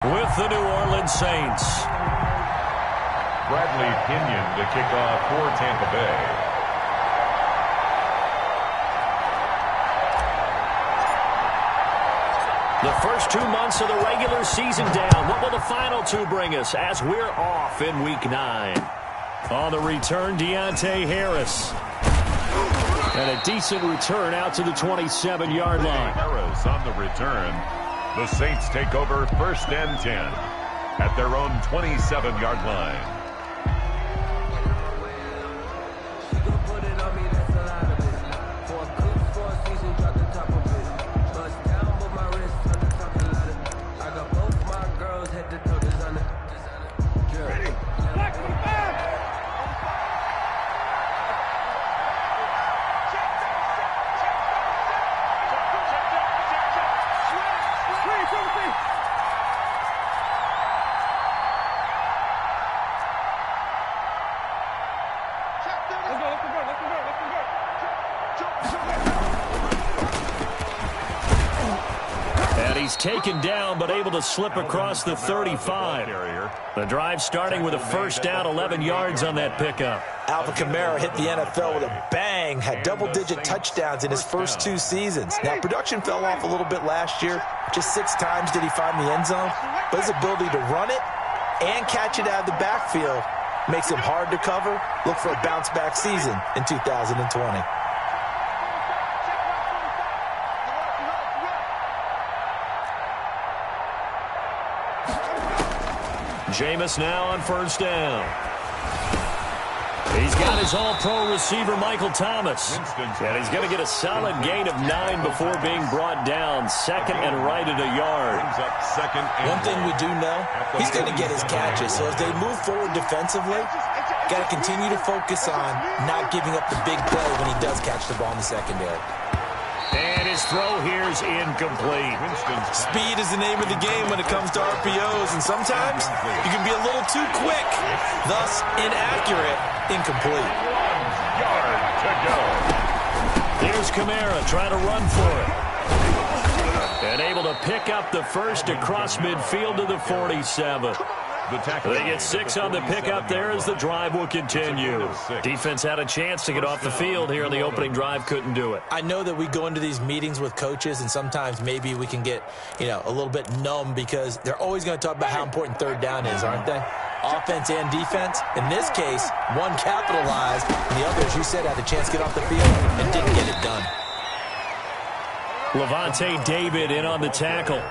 with the New Orleans Saints. Bradley Pinion to kick off for Tampa Bay. The first 2 months of the regular season down. What will the final two bring us as we're off in Week 9? On the return, Deontay Harris. And a decent return out to the 27-yard line. Harris on the return. The Saints take over 1st and 10 at their own 27-yard line. Taken down, but able to slip across the 35. The drive starting with a first down, 11 yards on that pickup. Alvin Kamara hit the NFL with a bang, had double-digit touchdowns in his first 2 seasons. Now, production fell off a little bit last year. Just 6 times did he find the end zone. But his ability to run it and catch it out of the backfield makes him hard to cover. Look for a bounce-back season in 2020. Jameis now on first down. He's got his all-pro receiver, Michael Thomas. And he's going to get a solid gain of 9 before being brought down. Second and right at a yard. One thing we do know, he's going to get his catches. So as they move forward defensively, got to continue to focus on not giving up the big play when he does catch the ball in the secondary. And his throw here is incomplete. Speed is the name of the game when it comes to RPOs, and sometimes you can be a little too quick, thus inaccurate, incomplete. 1 yard to go. Here's Kamara trying to run for it. And able to pick up the first across midfield to the 47. They get 6 on the pickup there as the drive will continue. Defense had a chance to get off the field here on the opening drive, couldn't do it. I know that we go into these meetings with coaches, and sometimes maybe we can get, a little bit numb because they're always going to talk about how important third down is, aren't they? Offense and defense. In this case, one capitalized, and the other, as you said, had a chance to get off the field and didn't get it done. Levante David in on the tackle.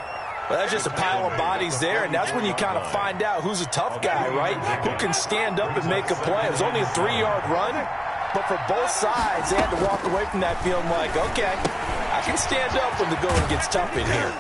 Well, that's just a pile of bodies there, and that's when you kind of find out who's a tough guy, right? Who can stand up and make a play. It was only a 3-yard run, but for both sides, they had to walk away from that feeling like, okay, I can stand up when the going gets tough in here.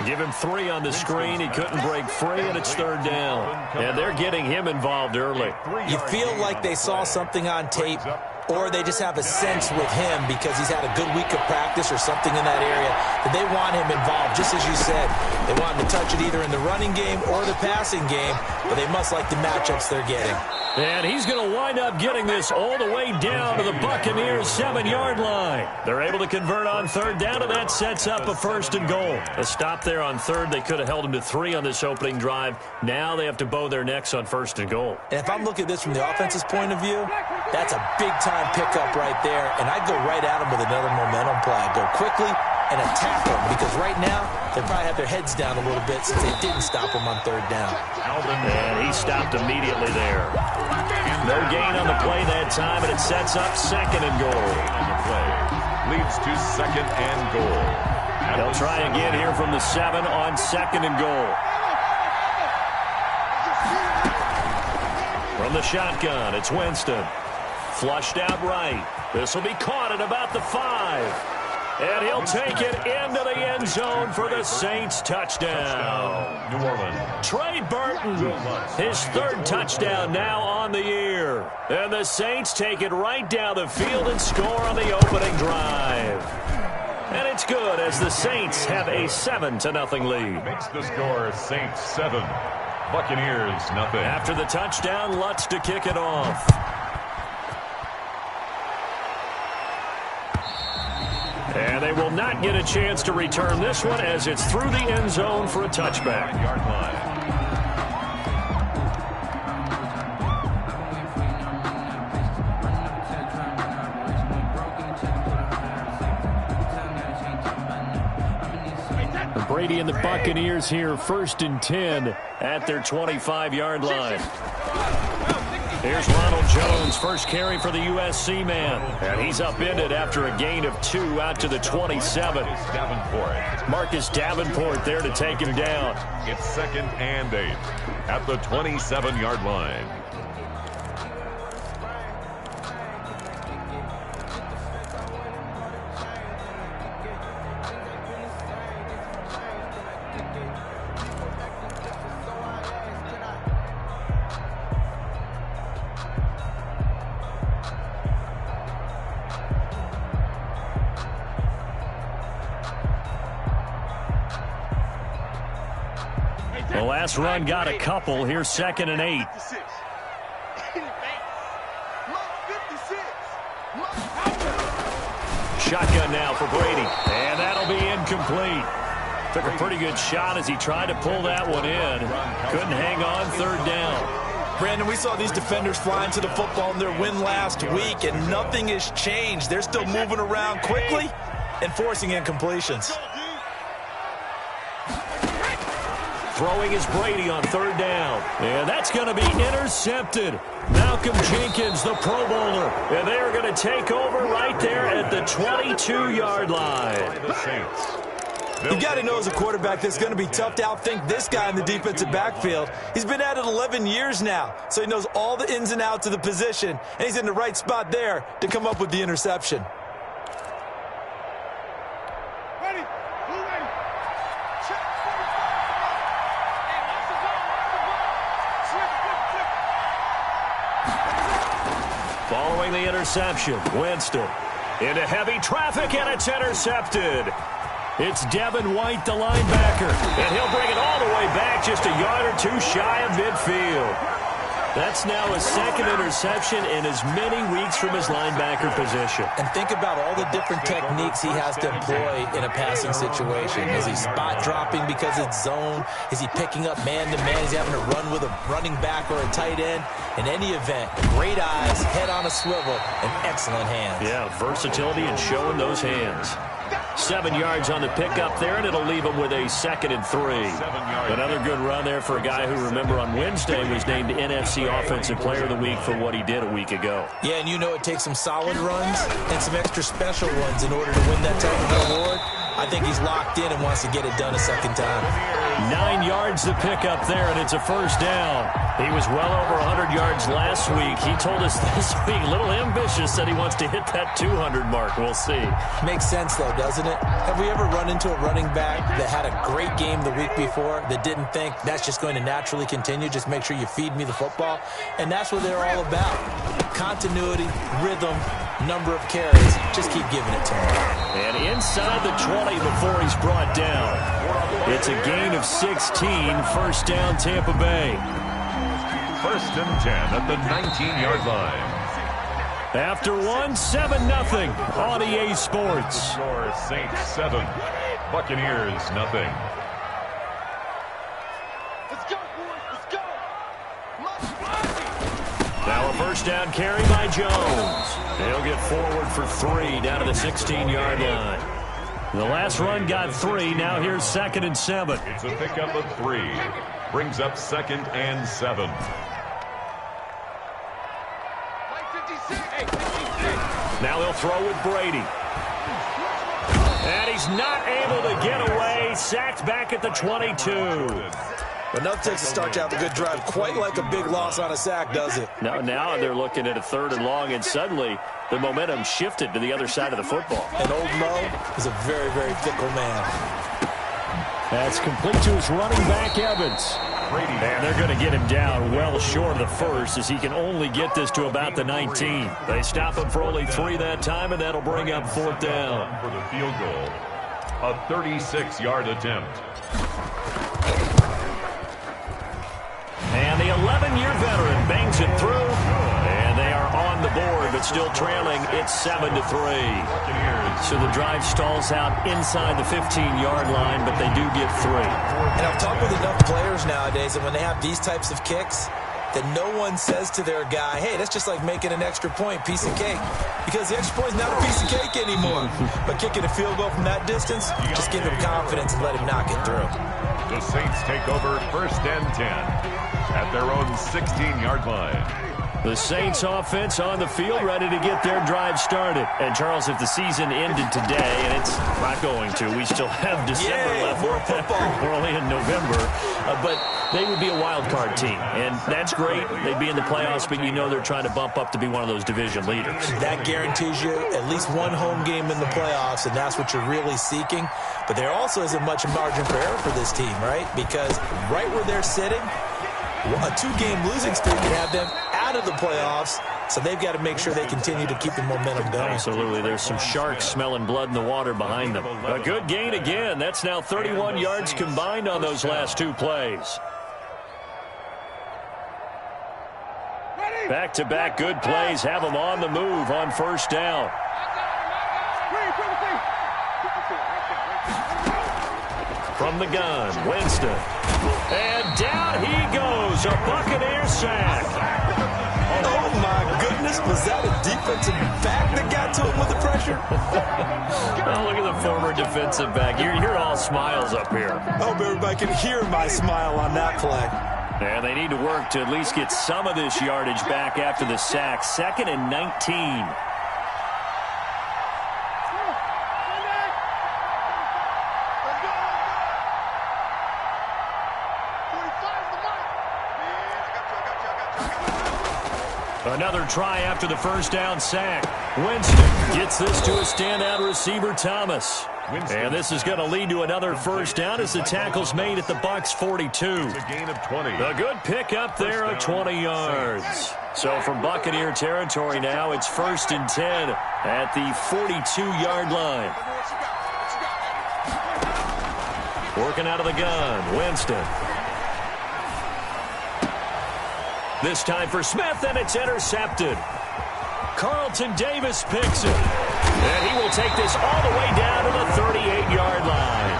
Give him 3 on the screen. He couldn't break free, and it's 3rd down. And they're getting him involved early. You feel like they saw something on tape, or they just have a sense with him because he's had a good week of practice or something in that area that they want him involved. Just as you said, they want him to touch it either in the running game or the passing game, but they must like the matchups they're getting. And he's going to wind up getting this all the way down to the Buccaneers' 7-yard line. They're able to convert on 3rd down, and that sets up a 1st and goal. A stop there on 3rd. They could have held him to 3 on this opening drive. Now they have to bow their necks on 1st and goal. And if I'm looking at this from the offense's point of view, that's a big-time pickup right there, and I'd go right at him with another momentum play. I'd go quickly and attack them because right now they probably have their heads down a little bit since they didn't stop him on 3rd down. And he stopped immediately there. No gain on the play that time, and it sets up 2nd and goal. On the play leads to 2nd and goal. They'll try again here from the 7 on 2nd and goal. From the shotgun, it's Winston. Flushed out right. This will be caught at about the 5. And he'll take it into the end zone for the Saints touchdown. New Orleans. Trey Burton, his 3rd touchdown now on the year. And the Saints take it right down the field and score on the opening drive. And it's good as the Saints have a 7-0 lead. Makes the score Saints 7, Buccaneers 0. After the touchdown, Lutz to kick it off. And they will not get a chance to return this one as it's through the end zone for a touchback. Yard line. Brady and the Buccaneers here, 1st and 10 at their 25-yard line. Here's Ronald Jones, first carry for the USC man. And he's upended after a gain of 2 out to the 27. Marcus Davenport there to take him down. It's 2nd and 8 at the 27-yard line. The last run got a couple. Here's 2nd and 8. Shotgun now for Brady. And that'll be incomplete. Took a pretty good shot as he tried to pull that one in. Couldn't hang on, 3rd down. Brandon, we saw these defenders flying to the football in their win last week, and nothing has changed. They're still moving around quickly and forcing incompletions. Throwing is Brady on 3rd down. And that's going to be intercepted. Malcolm Jenkins, the Pro Bowler. And they are going to take over right there at the 22-yard line. You got to know as a quarterback that's going to be tough to outthink this guy in the defensive backfield. He's been at it 11 years now, so he knows all the ins and outs of the position, and he's in the right spot there to come up with the interception. Following the interception, Winston into heavy traffic, and it's intercepted. It's Devin White, the linebacker, and he'll bring it all the way back just a yard or 2 shy of midfield. That's now his 2nd interception in as many weeks from his linebacker position. And think about all the different techniques he has to employ in a passing situation. Is he spot dropping because it's zone? Is he picking up man-to-man? Is he having to run with a running back or a tight end? In any event, great eyes, head on a swivel, and excellent hands. Yeah, versatility and showing those hands. 7 yards on the pickup there, and it'll leave him with a 2nd and 3. Another good run there for a guy who, remember, on Wednesday was named NFC Offensive Player of the Week for what he did a week ago. Yeah, and you know it takes some solid runs and some extra special ones in order to win that type of award. I think he's locked in and wants to get it done a second time. 9 yards to pick up there, and it's a 1st down. He was well over 100 yards last week. He told us this week, a little ambitious, that he wants to hit that 200 mark. We'll see. Makes sense, though, doesn't it? Have we ever run into a running back that had a great game the week before that didn't think that's just going to naturally continue? Just make sure you feed me the football. And that's what they're all about. Continuity, rhythm, number of carries. Just keep giving it to him. And inside the 20 before he's brought down. It's a gain of 16, 1st down Tampa Bay. 1st and 10 at the 19-yard line. After 7-0 on EA Sports. Score Saints 7, Buccaneers 0. Let's go, boys. Let's go. Now a 1st down carry by Jones. He'll get forward for 3 down to the 16-yard line. The last run got 3. Now here's 2nd and 7. It's a pickup of 3. Brings up 2nd and 7. Now he'll throw with Brady. And he's not able to get away. Sacked back at the 22. Enough takes a start to have a good drive. Quite like a big loss on a sack, does it? Now they're looking at a 3rd and long, and suddenly the momentum shifted to the other side of the football. And old Mo is a very, very fickle man. That's complete to his running back, Evans. And they're going to get him down well short of the 1st, as he can only get this to about the 19. They stop him for only 3 that time, and that'll bring up 4th down. For the field goal, a 36-yard attempt. And the 11-year veteran bangs it through, and they are on the the board, but still trailing. It's 7-3. So the drive stalls out inside the 15-yard line, but they do get 3. And I've talked with enough players nowadays that when they have these types of kicks, that no one says to their guy, hey, that's just like making an extra point, piece of cake. Because the extra point is not a piece of cake anymore. But kicking a field goal from that distance, just give him confidence and let him knock it through. The Saints take over 1st and 10 at their own 16-yard line. The Saints offense on the field, ready to get their drive started. And, Charles, if the season ended today, and it's not going to, we still have December left. More football. We're only in November. But they would be a wild card team, and that's great. They'd be in the playoffs, but you know they're trying to bump up to be one of those division leaders. That guarantees you at least one home game in the playoffs, and that's what you're really seeking. But there also isn't much margin for error for this team, right? Because right where they're sitting, a 2-game losing streak can have them out of the playoffs, so they've got to make sure they continue to keep the momentum going. Absolutely. There's some sharks smelling blood in the water behind them. A good gain again. That's now 31 yards combined on those last 2 plays. Back-to-back good plays have them on the move on 1st down. From the gun, Winston. And down he goes, a Buccaneer sack. Oh, my goodness. Was that a defensive back that got to him with the pressure? Oh, look at the former defensive back. You're all smiles up here. I hope everybody can hear my smile on that play. And they need to work to at least get some of this yardage back after the sack. 2nd and 19. Another try after the 1st down sack. Winston gets this to a standout receiver, Thomas. And this is going to lead to another 1st down as the tackle's made at the Bucs 42. It's a gain of 20. A good pickup there of 20 yards. So from Buccaneer territory now, it's 1st and 10 at the 42-yard line. Working out of the gun, Winston. This time for Smith, and it's intercepted. Carlton Davis picks it. And he will take this all the way down to the 38-yard line.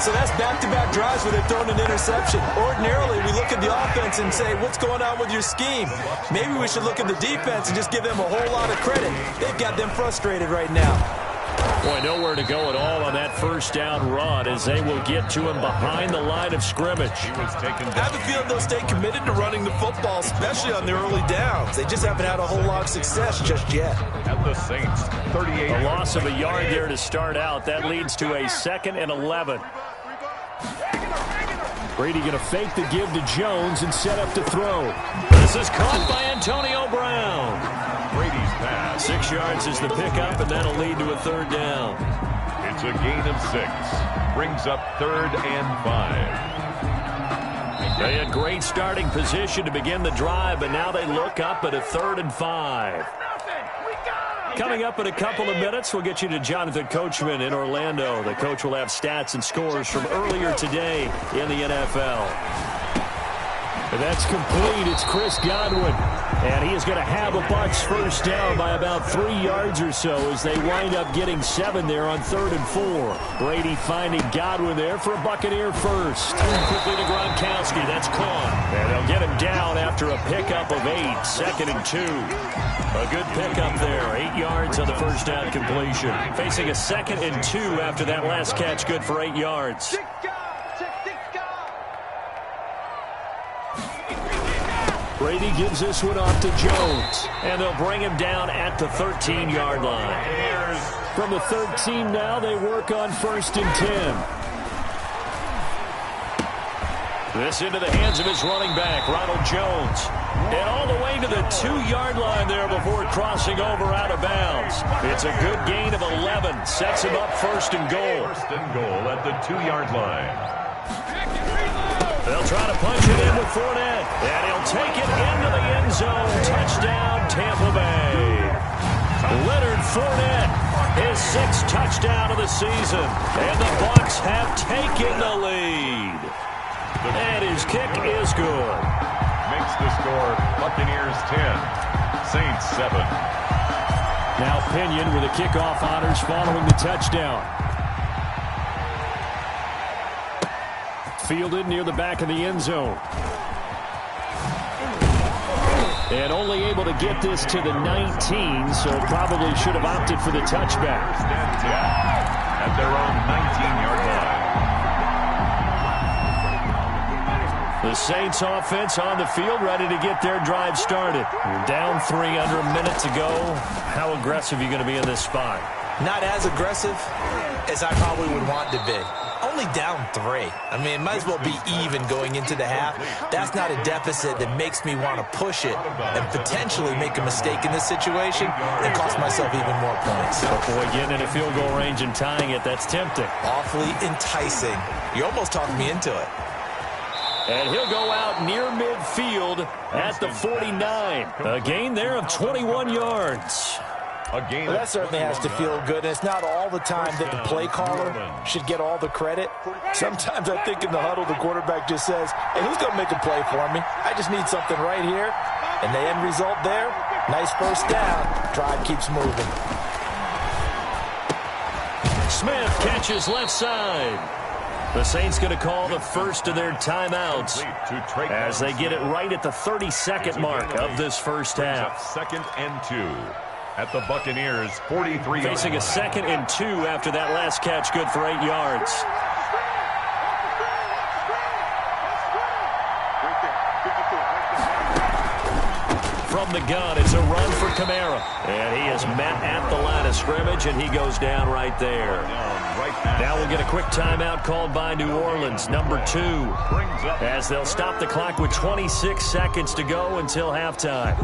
So that's back-to-back drives where they've thrown an interception. Ordinarily, we look at the offense and say, what's going on with your scheme? Maybe we should look at the defense and just give them a whole lot of credit. They've got them frustrated right now. Boy, nowhere to go at all on that 1st down run as they will get to him behind the line of scrimmage. I have a feeling they'll stay committed to running the football, especially on their early downs. They just haven't had a whole lot of success just yet. At the Saints, 38. A loss of a yard there to start out. That leads to a 2nd and 11. Brady going to fake the give to Jones and set up to throw. This is caught by Antonio Brown. Brady's pass. 6 yards is the pickup, and that'll lead to a 3rd down. It's a gain of 6. Brings up 3rd and 5. They had great starting position to begin the drive, but now they look up at a 3rd and 5. Coming up in a couple of minutes, we'll get you to Jonathan Coachman in Orlando. The coach will have stats and scores from earlier today in the NFL. And that's complete. It's Chris Godwin. And he is going to have a Bucs 1st down by about 3 yards or so as they wind up getting 7 there on 3rd and 4. Brady finding Godwin there for a Buccaneer first. Quickly to Gronkowski. That's caught. And they'll get him down after a pickup of 8. 2nd and 2. A good pickup there. 8 yards on the 1st down completion. Facing a 2nd and 2 after that last catch. Good for 8 yards. Brady gives this one off to Jones. And they'll bring him down at the 13-yard line. From the 13 now, they work on 1st and 10. This into the hands of his running back, Ronald Jones. And all the way to the 2-yard line there before crossing over out of bounds. It's a good gain of 11. Sets him up 1st and goal. 1st and goal at the 2-yard line. They'll try to punch it in with Fournette. And he'll take it into the end zone. Touchdown, Tampa Bay. Leonard Fournette, his 6th touchdown of the season. And the Bucs have taken the lead. And his kick is good. Makes the score Buccaneers 10, Saints 7. Now Pinion with the kickoff honors following the touchdown. Fielded near the back of the end zone. And only able to get this to the 19, so probably should have opted for the touchback. At their own 19-yard line. The Saints offense on the field, ready to get their drive started. You're down 3 under a minute to go. How aggressive are you going to be in this spot? Not as aggressive as I probably would want to be. Only down 3. I mean, it might as well be even going into the half. That's not a deficit that makes me want to push it and potentially make a mistake in this situation and cost myself even more points. But boy, getting in a field goal range and tying it, that's tempting. Awfully enticing. You almost talked me into it. And he'll go out near midfield at the 49. A gain there of 21 yards. Well, that certainly has to feel good. And it's not all the time that the play caller should get all the credit. Sometimes I think in the huddle, the quarterback just says, hey, who's going to make a play for me? I just need something right here. And the end result there, nice first down. Drive keeps moving. Smith catches left side. The Saints going to call the first of their timeouts as they get it right at the 32nd mark of this first half. 2nd and 2. At the Buccaneers, 43. Facing a 2nd and 2 after that last catch, good for 8 yards. From the gun, it's a run for Kamara. And he is met at the line of scrimmage, and he goes down right there. Now we'll get a quick timeout called by New Orleans, number 2, as they'll stop the clock with 26 seconds to go until halftime.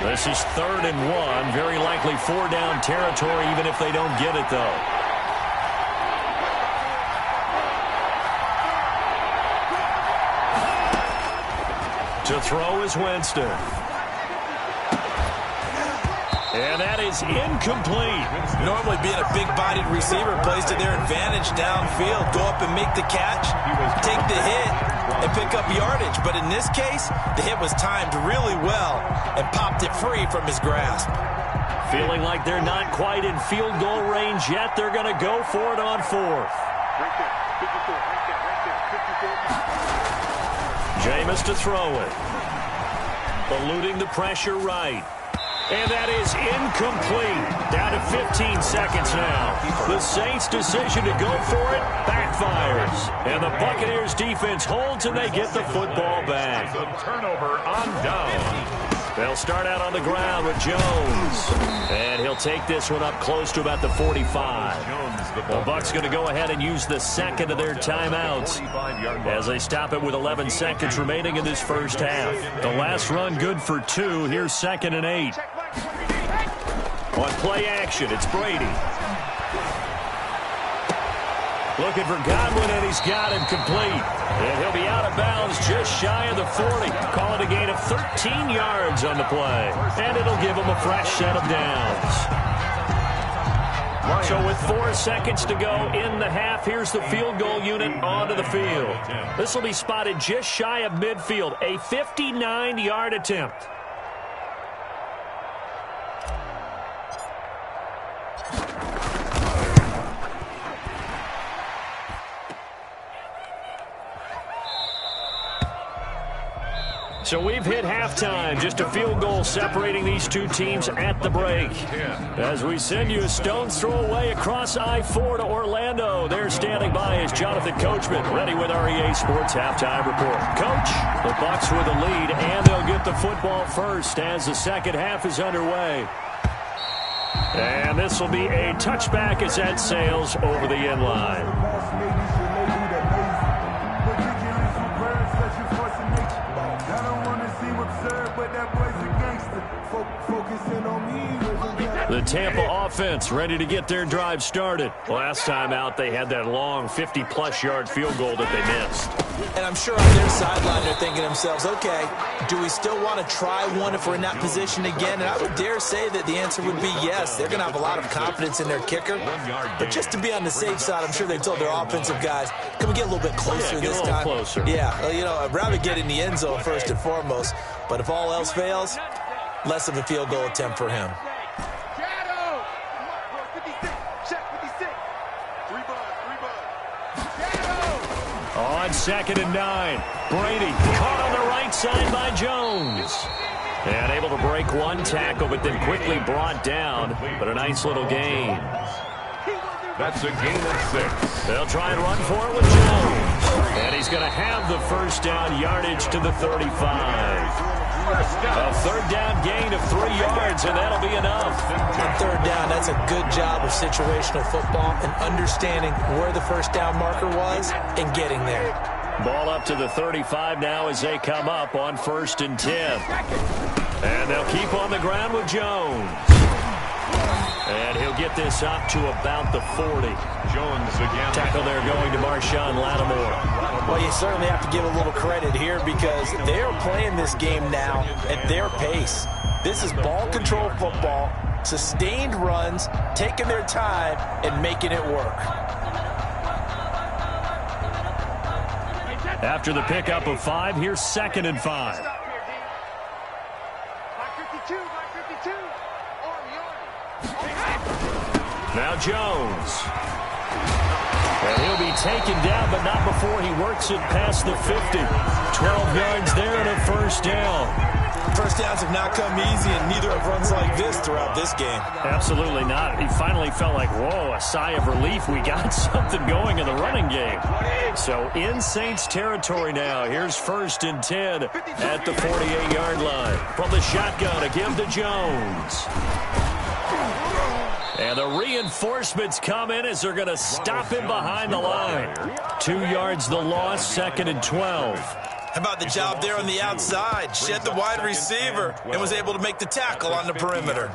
This is 3rd and 1. Very likely 4-down territory, even if they don't get it, though. To throw is Winston. And that is incomplete. Normally being a big-bodied receiver plays to their advantage downfield. Go up and make the catch, take the hit, and pick up yardage. But in this case, the hit was timed really well and popped it free from his grasp. Feeling like they're not quite in field goal range yet. They're going to go for it on 4th. Jameis to throw it. Eluding the pressure right. And that is incomplete. Down to 15 seconds now. The Saints' decision to go for it backfires. And the Buccaneers' defense holds and they get the football back. A turnover on down. They'll start out on the ground with Jones. And he'll take this one up close to about the 45. The Bucs going to go ahead and use the 2nd of their timeouts as they stop it with 11 seconds remaining in this first half. The last run good for 2. Here's 2nd and 8. On play action, it's Brady. Looking for Godwin, and he's got him complete. And he'll be out of bounds just shy of the 40. Call it a gain of 13 yards on the play. And it'll give him a fresh set of downs. So with 4 seconds to go in the half, here's the field goal unit onto the field. This will be spotted just shy of midfield. A 59-yard attempt. So we've hit halftime, just a field goal separating these two teams at the break. As we send you a stone's throw away across I-4 to Orlando. There standing by is Jonathan Coachman, ready with our EA Sports Halftime Report. Coach, the Bucs with the lead, and they'll get the football first as the second half is underway. And this will be a touchback as that sails over the end line. The Tampa offense ready to get their drive started. Last time out, they had that long 50-plus yard field goal that they missed. And I'm sure on their sideline they're thinking to themselves, okay, do we still want to try one if we're in that position again? And I would dare say that the answer would be yes. They're going to have a lot of confidence in their kicker. But just to be on the safe side, I'm sure they told their offensive guys, can we get a little bit closer this time? Closer. Yeah, well, you know, I'd rather get in the end zone first and foremost. But if all else fails, less of a field goal attempt for him. On 2nd and 9, Brady caught on the right side by Jones. And able to break one tackle, but then quickly brought down. But a nice little gain. That's a gain of 6. They'll try and run for it with Jones. And he's going to have the first down yardage to the 35. A 3rd down gain of 3 yards, and that'll be enough. On 3rd down, that's a good job of situational football and understanding where the first down marker was and getting there. Ball up to the 35 now as they come up on 1st and 10. And they'll keep on the ground with Jones. And he'll get this up to about the 40. Jones again. Tackle there going to Marshawn Lattimore. Well, you certainly have to give a little credit here because they're playing this game now at their pace. This is ball control football, sustained runs, taking their time, and making it work. After the pickup of 5, here's 2nd and 5. Now Jones. And he'll be taken down, but not before he works it past the 50. 12 yards there and a first down. First downs have not come easy, and neither have runs like this throughout this game. Absolutely not. He finally felt like, whoa, a sigh of relief. We got something going in the running game. So in Saints territory now. Here's 1st and 10 at the 48-yard line. From the shotgun, a give to Jones. And the reinforcements come in as they're going to stop him behind the line. 2 yards the loss, 2nd and 12. How about the job there on the outside? Shed the wide receiver and was able to make the tackle on the perimeter.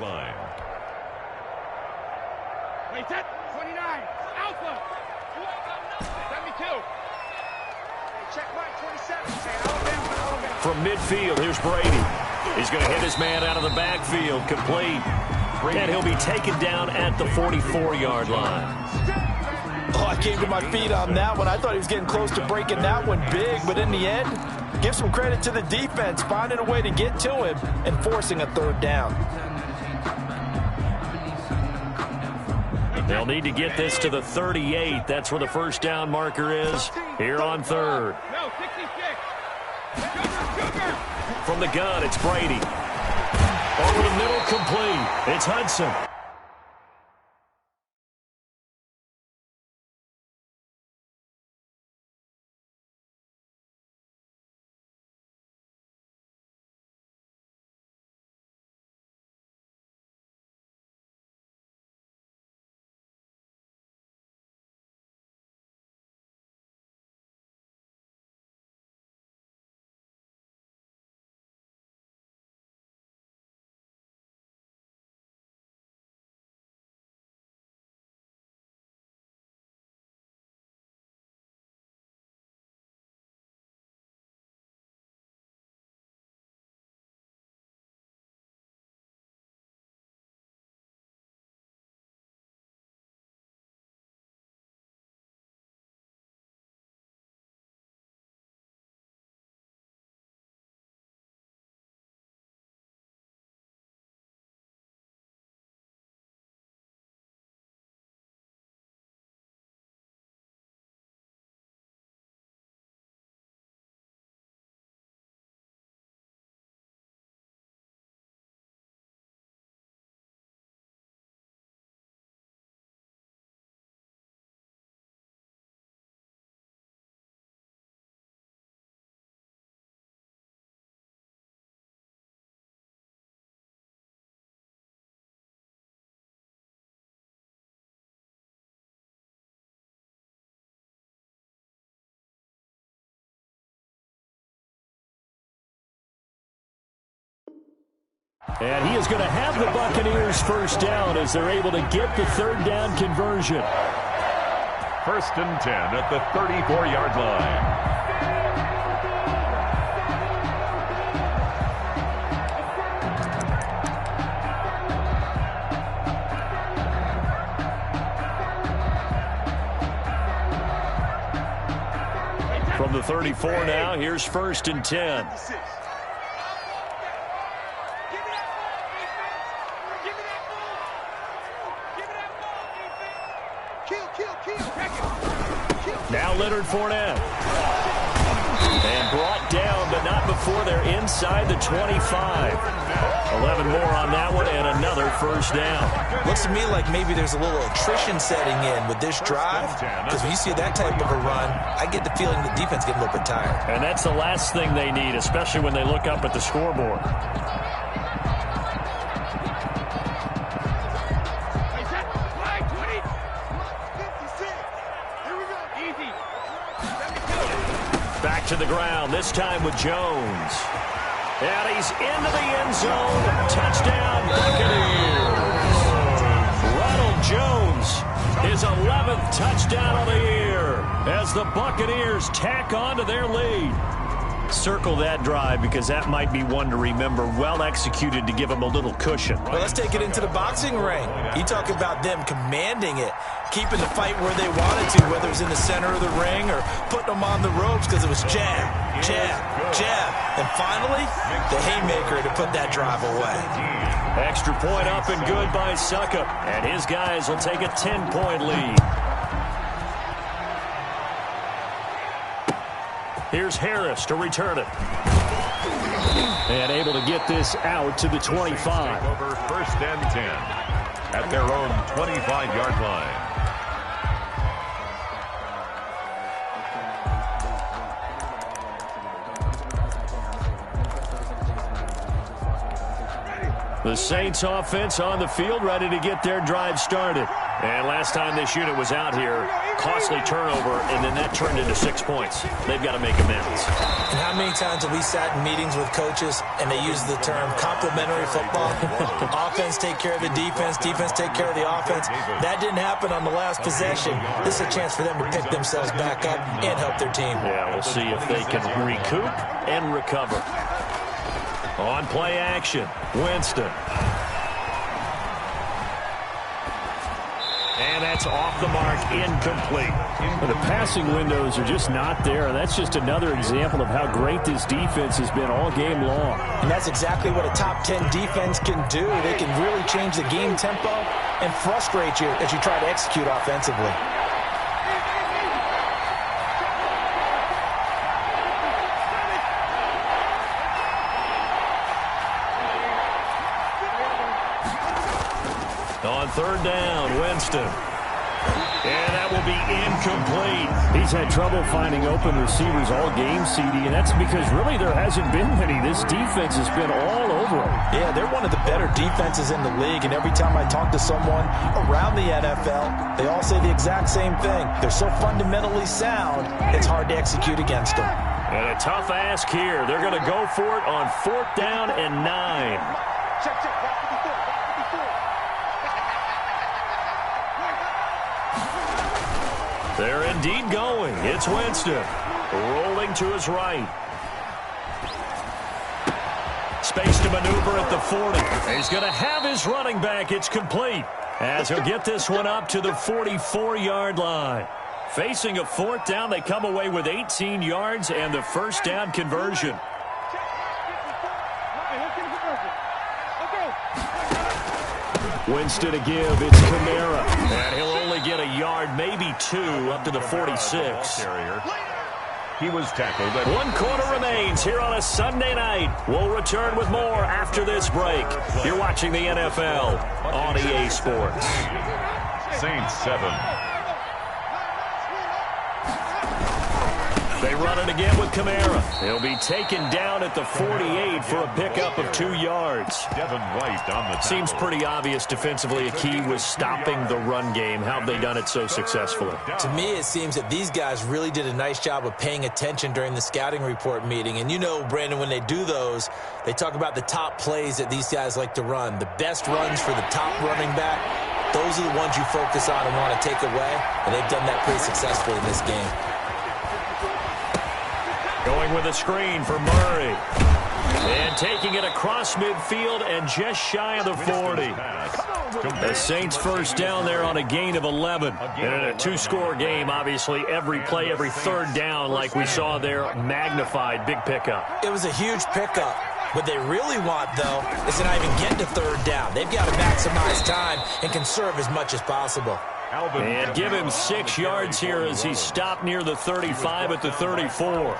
Wait, set, 29, Alpha, 72. Check mark, 27, say Alabama. From midfield, here's Brady. He's going to hit his man out of the backfield, complete. And he'll be taken down at the 44-yard line. Oh, I came to my feet on that one. I thought he was getting close to breaking that one big, but in the end, give some credit to the defense, finding a way to get to him and forcing a 3rd down. They'll need to get this to the 38. That's where the first down marker is here on 3rd. No, 66. From the gun, it's Brady. Over the middle, complete. It's Hudson. And he is going to have the Buccaneers first down as they're able to get the 3rd down conversion. 1st and 10 at the 34-yard line. From the 34 now, here's 1st and 10. Leonard Fournette. And brought down, but not before they're inside the 25. 11 more on that one, and another first down. Looks to me like maybe there's a little attrition setting in with this drive, because when you see that type of a run, I get the feeling the defense getting a little bit tired. And that's the last thing they need, especially when they look up at the scoreboard. Back to the ground, this time with Jones. And he's into the end zone. Touchdown, Buccaneers. Ronald Jones, his 11th touchdown of the year as the Buccaneers tack on to their lead. Circle that drive because that might be one to remember. Well executed to give them a little cushion. Well, let's take it into the boxing ring. You talk about them commanding it, keeping the fight where they wanted to, whether it was in the center of the ring or putting them on the ropes because it was jab, jab, jab. And finally, the haymaker to put that drive away. Extra point up and good by Suckup. And his guys will take a 10-point lead. Here's Harris to return it. And able to get this out to the 25. Over first and 10 at their own 25-yard line. The Saints offense on the field, ready to get their drive started. And last time this unit was out here, costly turnover, and then that turned into 6 points. They've got to make amends. And how many times have we sat in meetings with coaches and they use the term complementary football? Offense take care of the defense, defense take care of the offense. That didn't happen on the last possession. This is a chance for them to pick themselves back up and help their team. Yeah, we'll see if they can recoup and recover. On play action, Winston. And that's off the mark, incomplete. The passing windows are just not there. That's just another example of how great this defense has been all game long. And that's exactly what a top 10 defense can do. They can really change the game tempo and frustrate you as you try to execute offensively. On third down, Winston. And that will be incomplete. He's had trouble finding open receivers all game, CD, and that's because really there hasn't been many. This defense has been all over him. Yeah, they're one of the better defenses in the league, and every time I talk to someone around the NFL, they all say the exact same thing. They're so fundamentally sound, it's hard to execute against them. And a tough ask here. They're going to go for it on 4th down and 9. Check, check. They're indeed going. It's Winston. Rolling to his right. Space to maneuver at the 40. He's going to have his running back. It's complete. As he'll get this one up to the 44-yard line. Facing a 4th down, they come away with 18 yards and the first down conversion. Winston to give. It's Kamara. And he'll only get a yard, maybe 2, up to the 46. He was tackled. 1 quarter remains here on a Sunday night. We'll return with more after this break. You're watching the NFL on EA Sports. Saints 7. They run it again with Kamara. He'll be taken down at the 48 for a pickup of 2 yards. Devin White on the tackle. Seems pretty obvious defensively a key was stopping the run game. How have they done it so successfully? To me, it seems that these guys really did a nice job of paying attention during the scouting report meeting. And you know, Brandon, when they do those, they talk about the top plays that these guys like to run. The best runs for the top running back, those are the ones you focus on and want to take away. And they've done that pretty successfully in this game. Going with a screen for Murray. And taking it across midfield and just shy of the 40. The Saints first down there on a gain of 11. And in a 2-score game, obviously, every play, every 3rd down, like we saw there, magnified. Big pickup. It was a huge pickup. What they really want, though, is to not even get to 3rd down. They've got to maximize time and conserve as much as possible. And give him 6 yards here as he stopped near the 35 at the 34.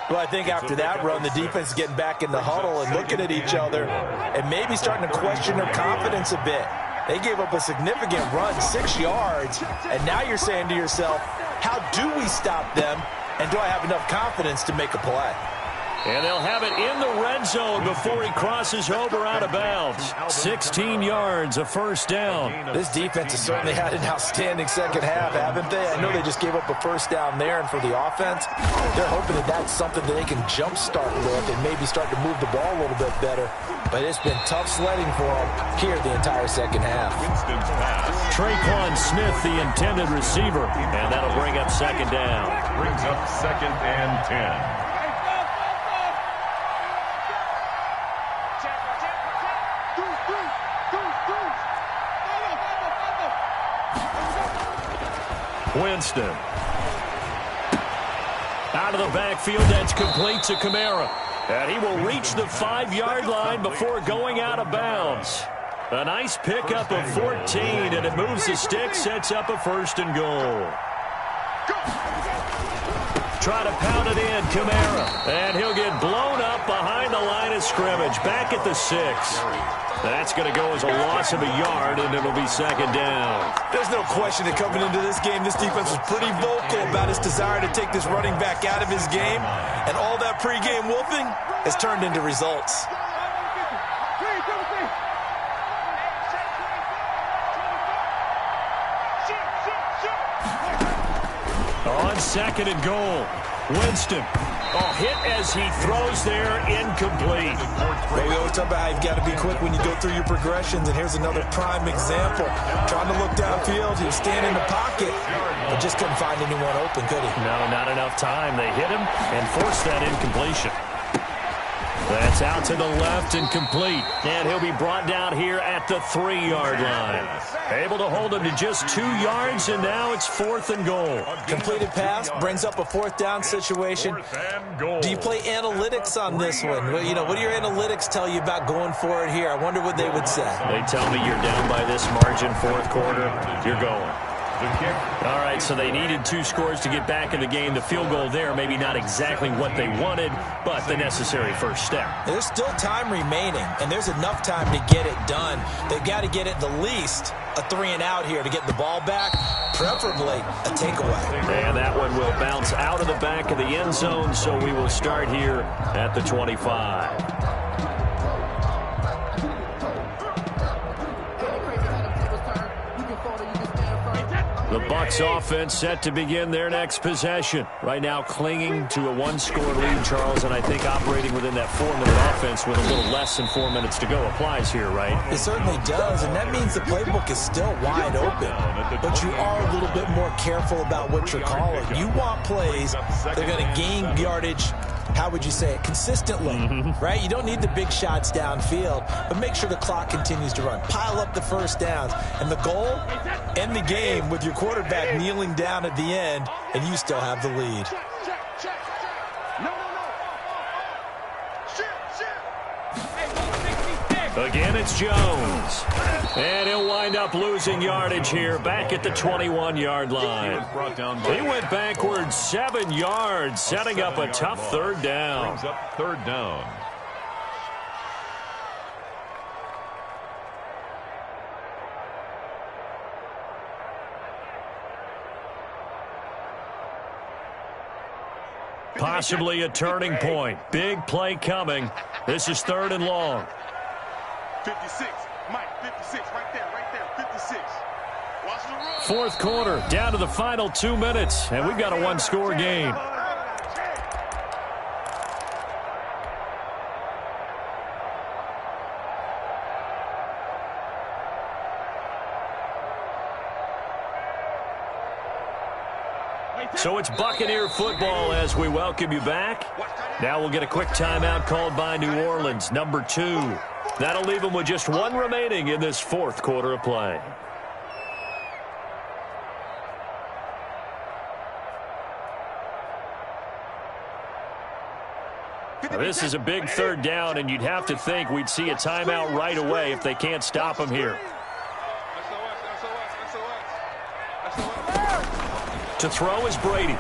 Well, I think after that run, the defense is getting back in the huddle and looking at each other and maybe starting to question their confidence a bit. They gave up a significant run, 6 yards, and now you're saying to yourself, how do we stop them, and do I have enough confidence to make a play? And they'll have it in the red zone before he crosses over out of bounds. 16 yards, a first down. This defense has certainly had an outstanding second half, haven't they? I know they just gave up a first down there, and for the offense, they're hoping that that's something that they can jumpstart with and maybe start to move the ball a little bit better. But it's been tough sledding for them here the entire second half. Traquan Smith, the intended receiver, and that'll bring up second down. Brings up 2nd and 10. Winston. Out of the backfield, that's complete to Kamara. And he will reach the 5-yard line before going out of bounds. A nice pickup of 14, and it moves the stick, sets up a 1st and goal. Try to pound it in, Kamara. And he'll get blown up behind the line of scrimmage, back at the 6. That's going to go as a loss of a yard, and it'll be second down. There's no question that coming into this game, this defense was pretty vocal about its desire to take this running back out of his game, and all that pregame wolfing has turned into results. On 2nd and goal, Winston. Hit as he throws there, incomplete. Well, we always talk about how you've got to be quick when you go through your progressions, and here's another prime example. Trying to look downfield, he was standing in the pocket, but just couldn't find anyone open, could he? No, not enough time. They hit him and forced that incompletion. That's out to the left and complete. And he'll be brought down here at the 3-yard line. Able to hold him to just 2 yards, and now it's 4th and goal. Completed pass brings up a 4th down situation. Do you play analytics on this one? Well, you know, what do your analytics tell you about going for it here? I wonder what they would say. They tell me you're down by this margin, 4th quarter, you're going. All right, so they needed 2 scores to get back in the game. The field goal there, maybe not exactly what they wanted, but the necessary first step. There's still time remaining, and there's enough time to get it done. They've got to get at the least a 3-and-out here to get the ball back, preferably a takeaway. And that one will bounce out of the back of the end zone, so we will start here at the 25. The Bucs offense set to begin their next possession. Right now clinging to a 1-score lead, Charles, and I think operating within that 4-minute offense with a little less than 4 minutes to go applies here, right? It certainly does, and that means the playbook is still wide open. But you are a little bit more careful about what you're calling. You want plays that are going to gain yardage, how would you say it, consistently, right? You don't need the big shots downfield, but make sure the clock continues to run. Pile up the first downs. And the goal, end the game with your quarterback kneeling down at the end, and you still have the lead. Again, it's Jones. And he'll wind up losing yardage here back at the 21-yard line. He went backwards 7 yards, setting up a tough 3rd down. Brings up 3rd down. Possibly a turning point. Big play coming. This is 3rd and long. 56, Mike, 56, right there, 56. Watch the run. 4th quarter, down to the final 2 minutes, and we've got a 1-score game. So it's Buccaneer football as we welcome you back. Now we'll get a quick timeout called by New Orleans, number 2. That'll leave them with just 1 remaining in this 4th quarter of play. Now, this is a big 3rd down, and you'd have to think we'd see a timeout right away if they can't stop them here. SOS. To throw is Brady.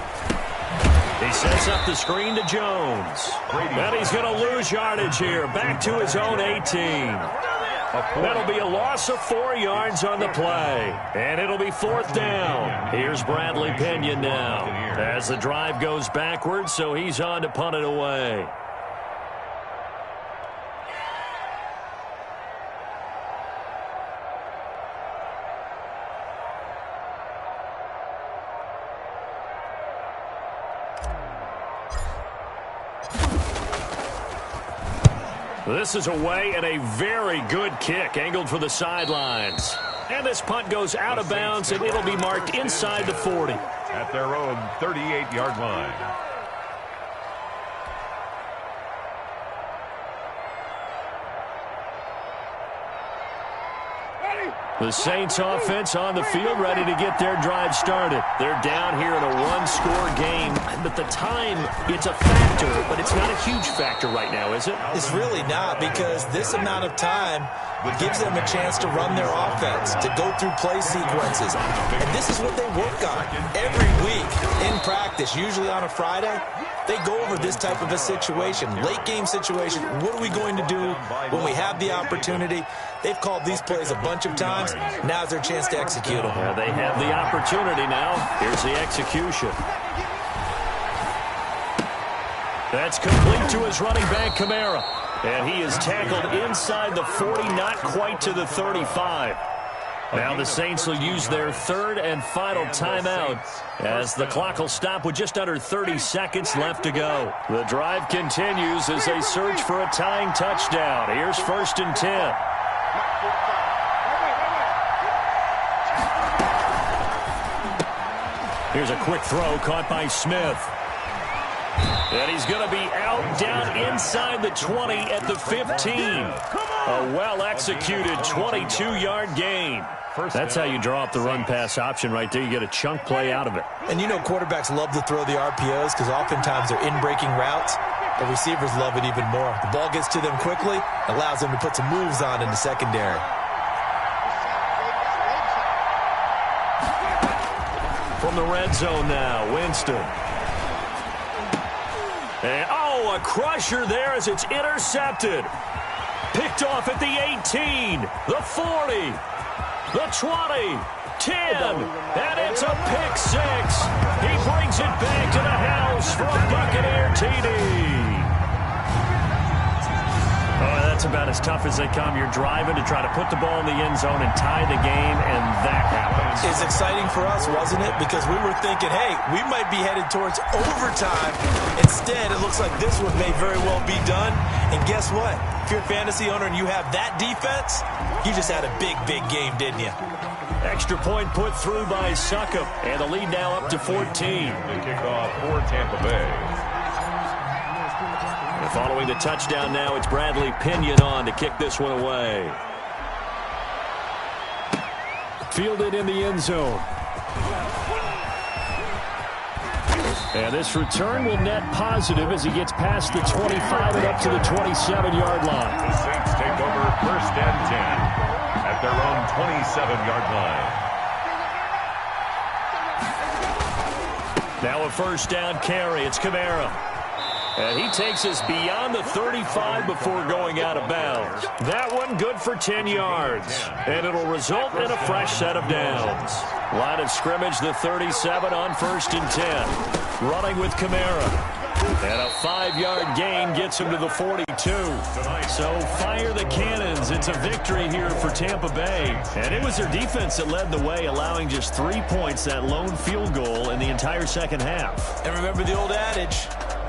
He sets up the screen to Jones. And he's going to lose yardage here. Back to his own 18. That'll be a loss of 4 yards on the play. And it'll be 4th down. Here's Bradley Pinion now as the drive goes backwards, so he's on to punt it away. This is away and a very good kick angled for the sidelines. And this punt goes out of bounds, and it'll be marked inside the 40. At their own 38-yard line. The Saints offense on the field, ready to get their drive started. They're down here in a one-score game, but the time, it's a factor, but it's not a huge factor right now, is it? It's really not, because this amount of time gives them a chance to run their offense, to go through play sequences. And this is what they work on every week in practice, usually on a Friday. They go over this type of a situation, late-game situation. What are we going to do when we have the opportunity? They've called these plays a bunch of times. Now's their chance to execute them. Yeah, they have the opportunity now. Here's the execution. That's complete to his running back, Kamara. And he is tackled inside the 40, not quite to the 35. Now the Saints will use their third and final timeout as the clock will stop with just under 30 seconds left to go. The drive continues as they search for a tying touchdown. Here's 1st and 10. Here's a quick throw caught by Smith. And he's going to be out down inside the 20 at the 15. A well-executed 22-yard gain. That's how you draw up the run-pass option right there. You get a chunk play out of it. And you know quarterbacks love to throw the RPOs because oftentimes they're in-breaking routes. The receivers love it even more. The ball gets to them quickly, allows them to put some moves on in the secondary. From the red zone now, Winston. And, a crusher there as it's intercepted. Picked off at the 18, the 40, the 20, 10, and it's a pick six. He brings it back to the house for a Buccaneer TD. Oh, that's about as tough as they come. You're driving to try to put the ball in the end zone and tie the game, and that happens. It's exciting for us, wasn't it? Because we were thinking, hey, we might be headed towards overtime. Instead, it looks like this one may very well be done. And guess what? If you're a fantasy owner and you have that defense, you just had a big, big game, didn't you? Extra point put through by Succop, and the lead now up to 14. The kickoff for Tampa Bay. Following the touchdown now, it's Bradley Pinion on to kick this one away. Fielded in the end zone. And this return will net positive as he gets past the 25 and up to the 27-yard line. The Saints take over 1st and 10 at their own 27-yard line. Now a 1st down carry. It's Kamara. And he takes us beyond the 35 before going out of bounds. That one good for 10 yards. And it'll result in a fresh set of downs. Line of scrimmage, the 37 on 1st and 10. Running with Kamara. And a 5-yard gain gets him to the 42. So fire the cannons. It's a victory here for Tampa Bay. And it was their defense that led the way, allowing just 3 points, that lone field goal in the entire second half. And remember the old adage,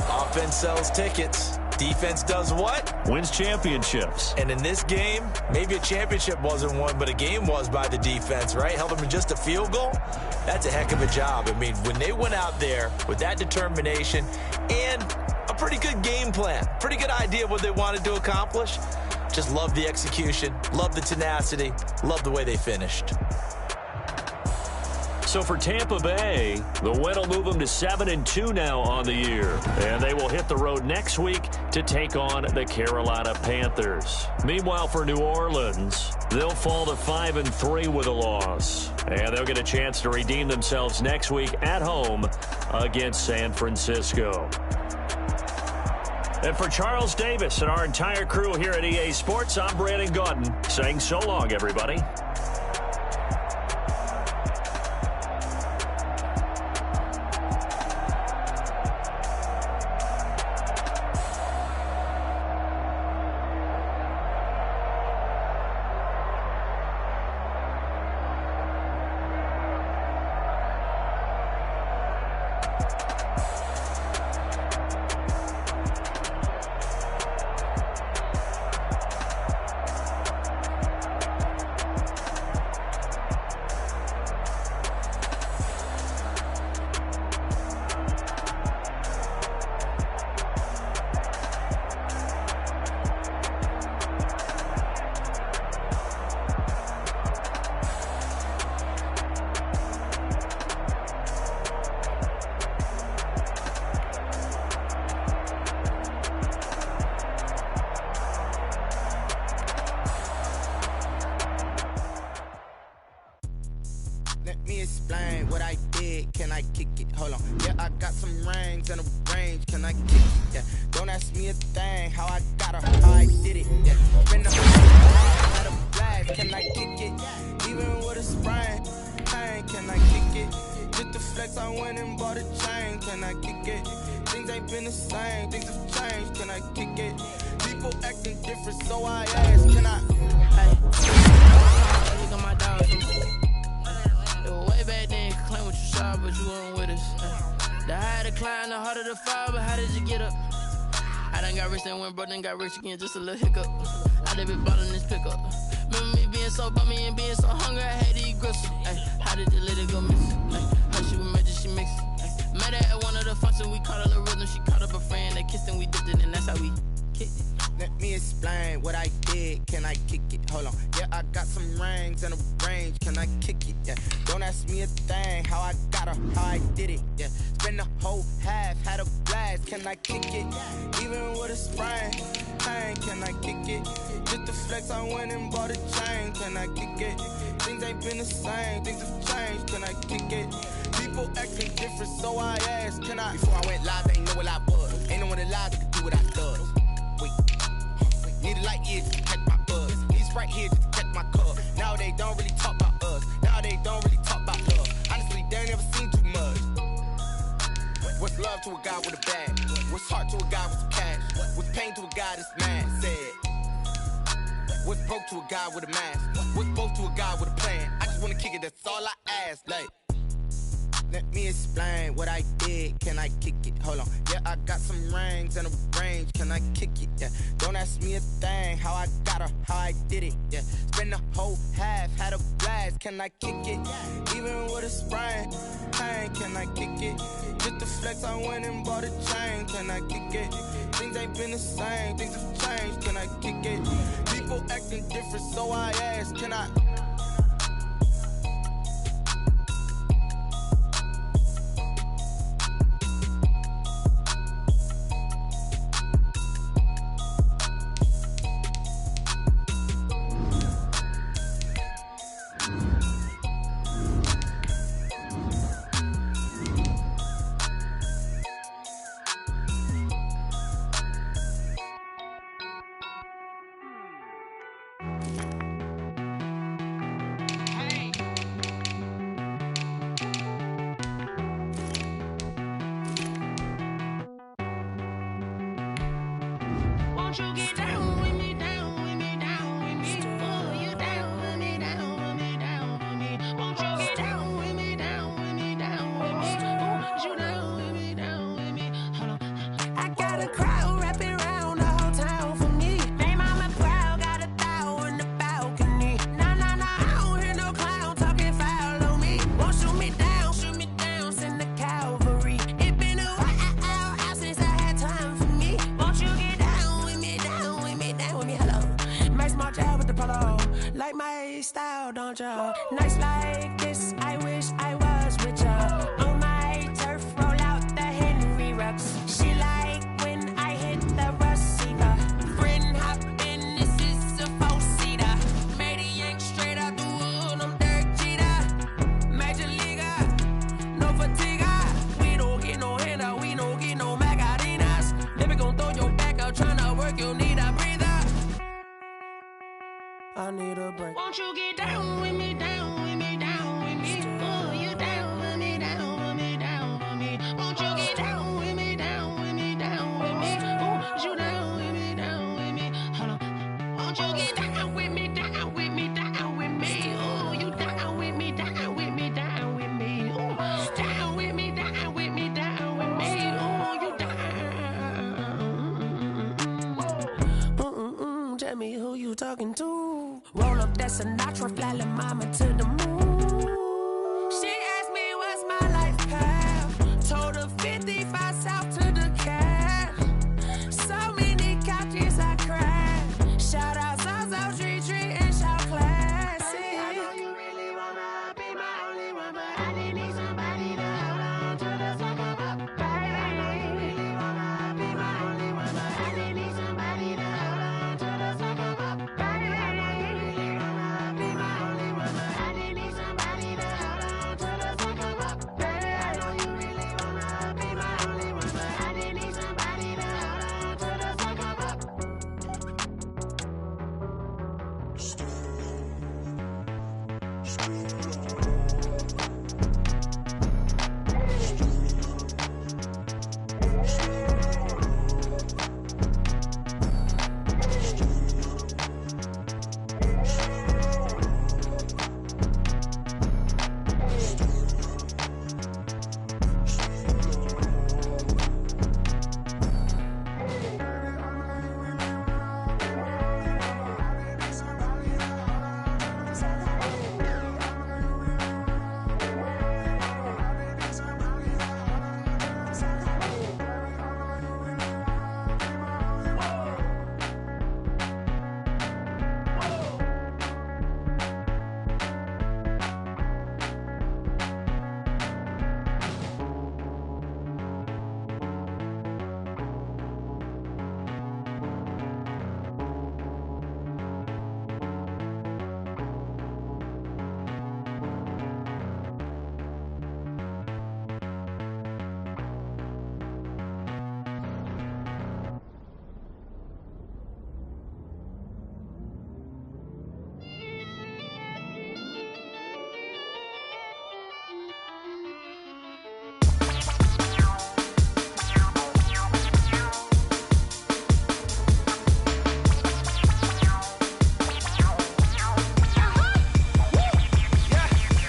offense sells tickets. Defense does what? Wins championships. And in this game, maybe a championship wasn't won, but a game was by the defense, right? Held them to just a field goal. That's a heck of a job. I mean, when they went out there with that determination and a pretty good game plan, pretty good idea of what they wanted to accomplish, just love the execution, love the tenacity, love the way they finished. So for Tampa Bay, the win will move them to 7-2 now on the year. And they will hit the road next week to take on the Carolina Panthers. Meanwhile, for New Orleans, they'll fall to 5-3 with a loss. And they'll get a chance to redeem themselves next week at home against San Francisco. And for Charles Davis and our entire crew here at EA Sports, I'm Brandon Gaudin saying so long, everybody. explain what I did. Can I kick it? Hold on. Yeah, I got some rings and a range. Can I kick it? Yeah. Don't ask me a thing. How I got her, how I did it. Yeah. Been a had a blast. Can I kick it? Even with a sprain. Pain. Can I kick it? Just the flex, I went and bought a chain. Can I kick it? Things ain't been the same. Things have changed. Can I kick it? People acting different, so I ask. Can I? Hey. Look at my dog. Way back then, you could claim what you saw, but you weren't with us. The higher the climb, the harder the fall, but how did you get up? I done got rich, then went broke, then got rich again, just a little hiccup. I done been ballin' this pickup. Remember me being so bummy and being so hungry, I had to eat gristle. How did you let it go miss? How she was magic, she mixed. Met her at one of the functions, we caught a little rhythm, she caught up a friend, they kissed and we dipped it, and that's how we kicked it. Let me explain what I did. Can I kick it? Hold on. Yeah, I got some rings and a range. Can I kick it? Yeah. Don't ask me a thing. How I got her, how I did it. Yeah. Spend the whole half, had a blast. Can I kick it? Even with a sprain. Pain. Can I kick it? Just the flex, I went and bought a chain. Can I kick it? Things ain't been the same. Things have changed. Can I kick it? People acting different, so I asked. Can I? Before I went live, they ain't know what I was. Ain't no one alive that could do what I does. Wait. Need a light year just to catch my buzz. Need right here just to catch my cup. Now they don't really talk about us. Now they don't really talk about love. Honestly, they ain't never seen too much. What's love to a guy with a bag? What's heart to a guy with some cash? What's pain to a guy that's mad? Said. What's broke to a guy with a mask? What's both to a guy with a plan? I just wanna kick it, that's all I ask. Like, let me explain what I did. Can I kick it? Hold on. Yeah, I got some rings and a range. Can I kick it? Yeah. Don't ask me a thing. How I got her, how I did it. Yeah. Spend the whole half, had a blast. Can I kick it? Even with a sprain. Pain. Can I kick it? Just the flex, I went and bought a chain. Can I kick it? Things ain't been the same. Things have changed. Can I kick it? People acting different, so I ask. Can I? Like my style, don't you? Nights like this, I wish I was Won't you get down with me, down with me, down with me? Oh, you down with me, down with me, down with me. Won't you get down with me, down with me, down with me? Oh, you down with me, down with me? Hold on. Won't you get down with me, down with me, down with me? Oh, you down with me, down with me, down with me? Oh, down with me, down with me, down with me? Oh, you down. Tell me who you talking to. Roll up that Sinatra, fly la mama to the moon. She asked me what's my life path. Told her 55 south to the cab. So many couches I cried. Shout out South Tree and shout classy. I know you really wanna be my only one, but I didn't need somebody to hold on to the second up. I know you really wanna be my only one, but I didn't need somebody to hold on to the second up. I know you really wanna be my only one, but I didn't need somebody to hold on to the second up. I know you really wanna be my only one, but I didn't need somebody to hold on to the second up.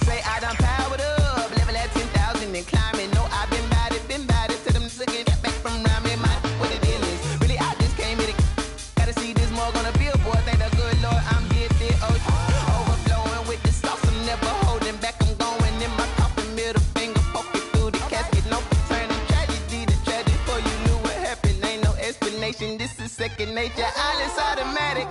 Say I done powered up, level at 10,000 and climbing. No, I've been bad it to them niggas get back from around me. My what the deal is. Really, I just came here to gotta see this more gonna billboard. Thank the good Lord, I'm gifted. Oh, overflowing with the sauce. I'm never holding back. I'm going in my coffin, middle finger poking through the casket. No turning tragedy to tragic. For you knew what happened, ain't no explanation. This is second nature. All is automatic.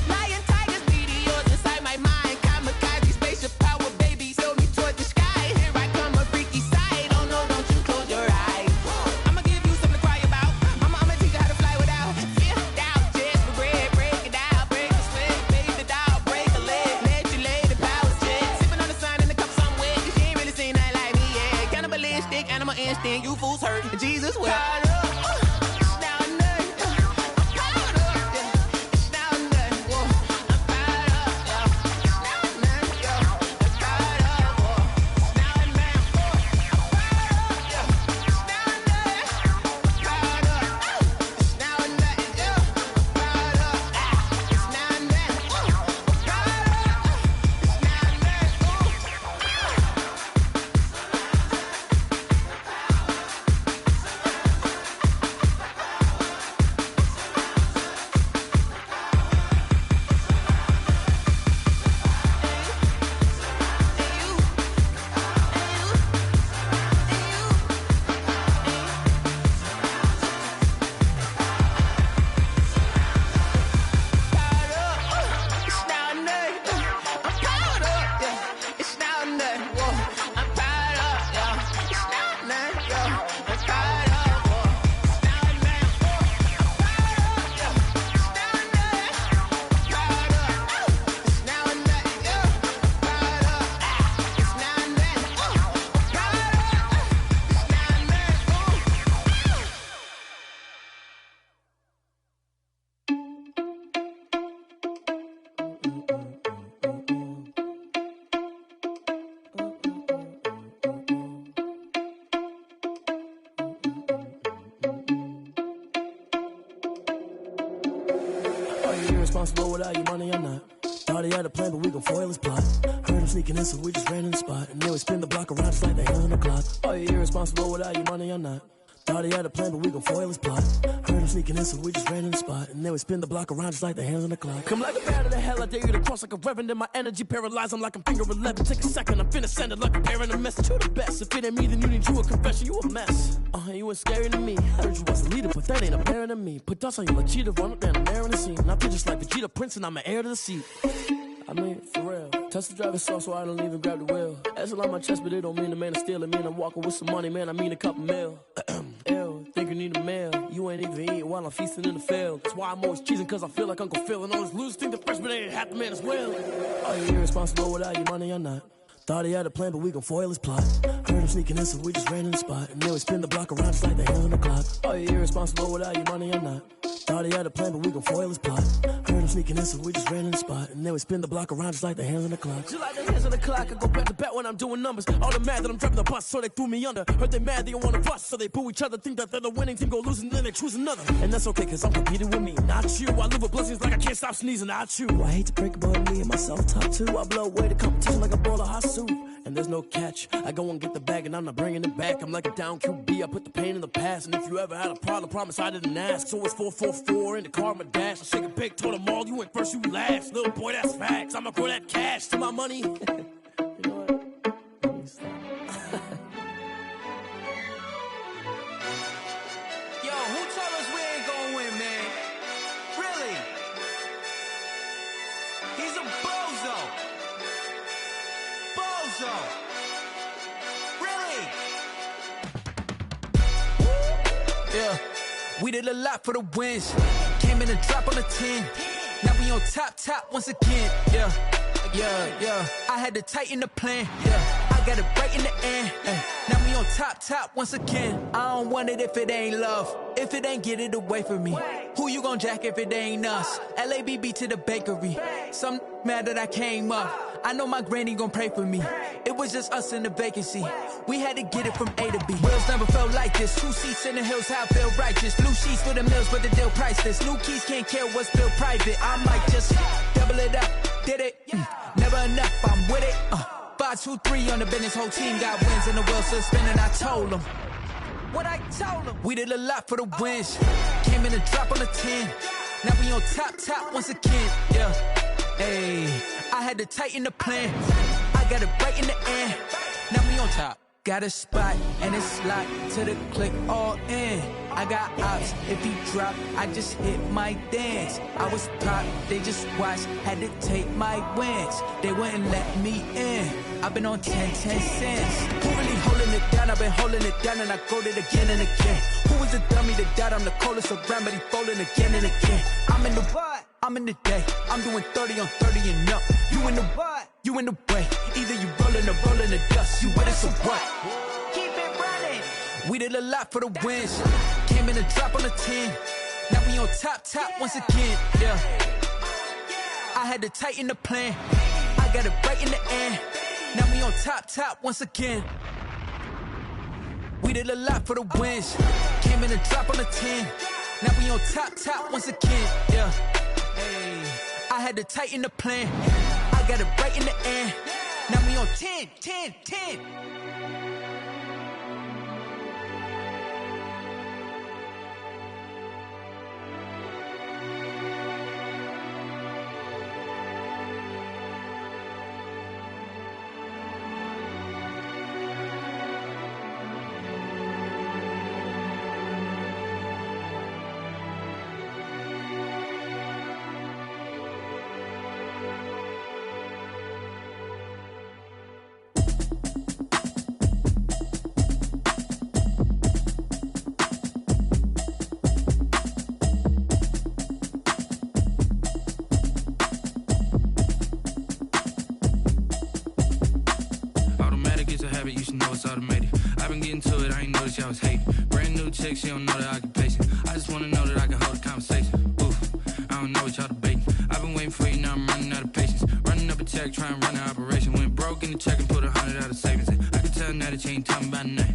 Lion, tigers, meteors inside my mind. Kamikaze, spaceship power, baby, sail me toward the sky. Here I come, a freaky side. Oh no, don't you close your eyes. I'ma give you something to cry about. I'ma teach you how to fly without fear. Doubt, just for bread, break it out, break a sweat, baby, the doll, break a leg, let you lay the power check. Sipping on the sun in the cup somewhere, 'cause she ain't really seen nothing like me yet. Cannibalistic, animal instinct, you fools hurt. Jesus will. irresponsible without your money or not. Thought he had a plan, but we gon' foil his plot. Heard him sneaking in, so we just ran in the spot. And then we spin the block around just like the hands on the clock. Are you irresponsible without your money or not? Thought he had a plan, but we gon' foil his plot. Heard him sneaking in, so we just ran in the spot. And then we spin the block around just like the hands on the clock. Come like a bat of the hell, I dare you to cross like a reverend. And my energy paralyzed, I'm like I'm finger 11. Take a second, I'm finna send it like a parent a message. You the best, if it ain't me, then you need you a confession. You a mess, you ain't scary to me. Heard you was a leader, but that ain't apparent to me. Put dust on you like cheetah, run up down the air in the scene. And I feel just like Vegeta Prince, and I'm an heir to the seat. I mean, for real. Touch the driver's soft so I don't even grab the wheel. That's on my chest, but it don't mean the man is stealing. Mean I'm walking with some money, man, I mean a couple mil. Ew, think you need a meal. You ain't even eating while I'm feasting in the field. That's why I'm always cheesing, cause I feel like Uncle Phil. And all those losers think the freshman ain't half the man as well. Are you irresponsible without your money or not? Thought he had a plan, but we gon' foil his plot. Heard him sneaking in, so we just ran in the spot. And then we spin the block around just like the hands on the clock. Are you irresponsible without your money or not? Thought he had a plan, but we gon' foil his plot. Heard him sneaking in, so we just ran in the spot. And then we spin the block around just like the hands on the clock. Just like the hands on the clock, I go back to back when I'm doing numbers. All the mad that I'm driving the bus, so they threw me under. Heard they mad, they don't wanna bust, so they boo each other. Think that they're the winning team, go losing, then they choose another. And that's okay, cause I'm competing with me, not you. I live with blessings like I can't stop sneezing, not you. I hate to break it, but me and myself top two. I blow away the competition like a bowl of hot soup. And there's no catch. I go and get the bag and I'm not bringing it back. I'm like a down QB, I put the pain in the past. And if you ever had a problem, promise I didn't ask. So it's 444 in the car, my dash. I shake a big, told them all, you went first, you last. Little boy, that's facts. I'ma grow that cash to my money. You know what? Let me stop. Yo, who told us we ain't gonna win, man? Really? He's a bozo. Bozo. Really? Yeah. We did a lot for the wins. Came in a drop on a 10. Now we on top once again. Yeah. I had to tighten the plan. Yeah. I got it right in the end. Now we on top once again. I don't want it if it ain't love. If it ain't, get it away from me. Who you gon' jack if it ain't us? LABB to the bakery. Some mad that I came up. I know my granny gon' pray for me. It was just us in the vacancy. We had to get it from A to B. Wheels never felt like this. 2 seats in the hills, how I feel righteous. Blue sheets for the mills, but the deal priceless. New keys can't care what's built private. I might just double it up. Did it? Never enough, I'm with it. 5, 2, 3 on the business. Whole team got wins and the wheels still spinning. I told them what I told them. We did a lot for the wins. Came in a drop on a 10. Now we on top once again. Yeah. Hey, I had to tighten the plan. I got it right in the end. Now we on top. Got a spot and it's locked to the click all in. I got ops, if he drop, I just hit my dance. I was pop, they just watched, had to take my wins. They wouldn't let me in. I've been on 10 cents. Who really holding it down? I've been holding it down and I go it again and again. Who was the dummy that died? I'm the coldest around, but he folding again and again. I'm in the what? I'm in the day. I'm doing 30 on 30 and up. You in the what? You in the way. Either you rolling or rolling the dust. You with us or what? Keep it running. We did a lot for the wins. Came in a drop on a 10. Now we on top once again. Yeah. I had to tighten the plan. I got it right in the end. Now we on top once again. We did a lot for the wins. Came in a drop on a 10. Now we on top once again. Yeah. Hey, I had to tighten the plan. I got it right in the end. Now we on 10. You should know it's automated. I've been getting to it, I ain't noticed y'all was hating. Brand new chick, she don't know the occupation. I just wanna know that I can hold a conversation. Oof, I don't know what y'all debating. I've been waiting for you, now I'm running out of patience. Running up a check, trying to run an operation. Went broke in the check and put 100 out of savings. I can tell now that you ain't talking about nothing.